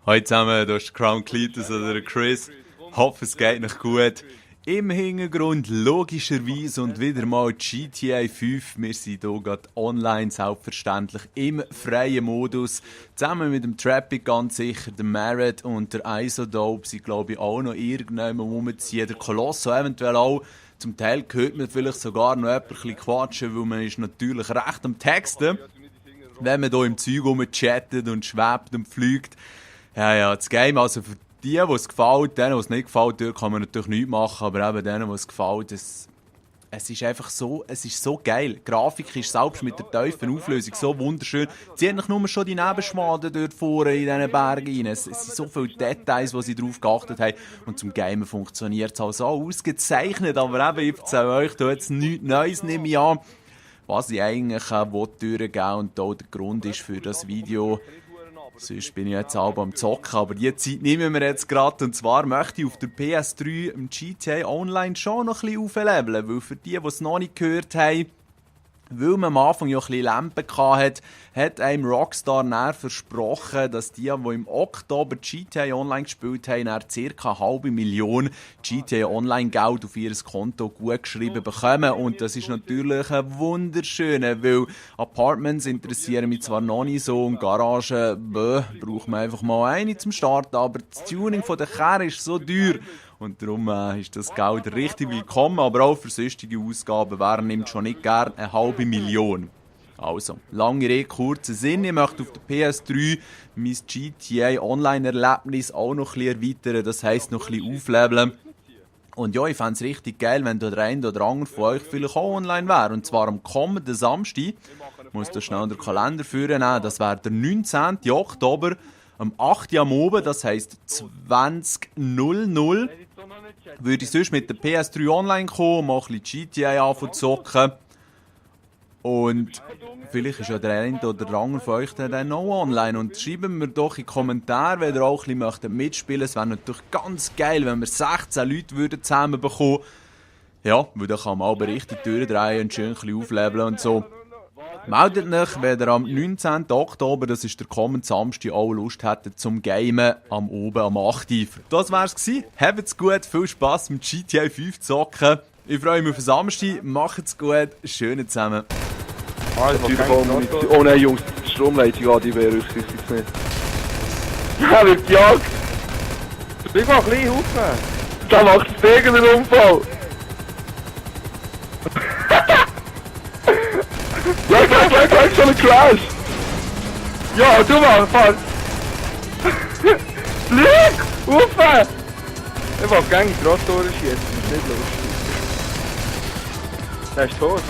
Hallo zusammen, hier ist Crown Cletus oder Chris. Hoffe, es geht noch gut. Im Hintergrund logischerweise und wieder mal GTA 5. Wir sind hier gerade online, selbstverständlich im freien Modus. Zusammen mit dem Trappy ganz sicher, der Marat und der Isodope sind, glaube ich, auch noch irgendjemand rumziehen. Der Colosso eventuell auch. Zum Teil hört man vielleicht sogar noch ein bisschen quatschen, weil man ist natürlich recht am Texten, wenn man hier im Zeug rumchattet und schwebt und fliegt. Ja, das Game, also für die es gefällt, denen, es nicht gefällt, dort kann man natürlich nichts machen, aber eben denen, es gefällt, es ist einfach so, es ist so geil. Die Grafik ist selbst mit der tiefen Auflösung so wunderschön. Sie haben nur schon die Nebenschwaden dort vorne in diesen Bergen rein. Es sind so viele Details, die sie darauf geachtet haben. Und zum Gamen funktioniert es auch so ausgezeichnet, aber eben, ich erzähle euch da jetzt nichts Neues, nehme ich an, was ich eigentlich durchgeben und da der Grund ist für das Video. Sonst bin ich jetzt auch am Zocken, aber die Zeit nehmen wir jetzt gerade. Und zwar möchte ich auf der PS3 im GTA Online schon noch ein bisschen aufleveln, weil für die es noch nicht gehört haben, weil man am Anfang ja ein bisschen Lampen hatte, hat einem Rockstar näher versprochen, dass die im Oktober GTA Online gespielt haben, ca. 500.000 GTA Online Geld auf ihr Konto gut geschrieben bekommen. Und das ist natürlich ein wunderschöner, weil Apartments interessieren mich zwar noch nicht so und Garagen, braucht man einfach mal eine zum Starten, aber das Tuning von der Karre ist so teuer. Und darum ist das Geld richtig willkommen, aber auch für sonstige Ausgaben, wer nimmt schon nicht gern 500.000. Also, lange Rede, kurzer Sinn, ich möchte auf der PS3 mein GTA Online-Erlebnis auch noch ein bisschen erweitern, das heisst noch ein bisschen aufleveln. Und ja, ich fände es richtig geil, wenn da der eine oder andere von euch vielleicht auch online wäre. Und zwar am kommenden Samstag, ich muss da schnell den Kalender führen, das wäre der 19. Oktober, am 8. am Abend, das heisst 20.00 würde ich sonst mit der PS3 online kommen, mal ein bisschen GTA anzocken. Und vielleicht ist ja der eine oder andere von euch dann auch online. Und schreiben mir doch in die Kommentare, wenn ihr auch ein bisschen mitspielen möchtet. Es wäre natürlich ganz geil, wenn wir 16 Leute zusammenbekommen würden. Ja, weil dann kann man aber richtig durchdrehen und schön ein bisschen aufleveln und so. Meldet euch, wenn ihr am 19. Oktober, das ist der kommende Samstag, auch Lust hättet zum Gamen am Oben am 8. Das wär's gewesen. Habt's gut, viel Spass mit GTA 5 zocken. Ich freue mich auf den Samstag, macht's gut, schön zusammen. Oh nein, Jungs, die Stromleitung, die berücksichtigt es nicht. Ja, wird gejagt! Bring mal ein bisschen rauf! Da macht es irgendeinen Unfall! Gleich, schon ein Crash! Ja, du mal, fahr! Flieg! Rauf! Ich will gerne die Rottore schießen, das ist nicht lustig. Der ist tot.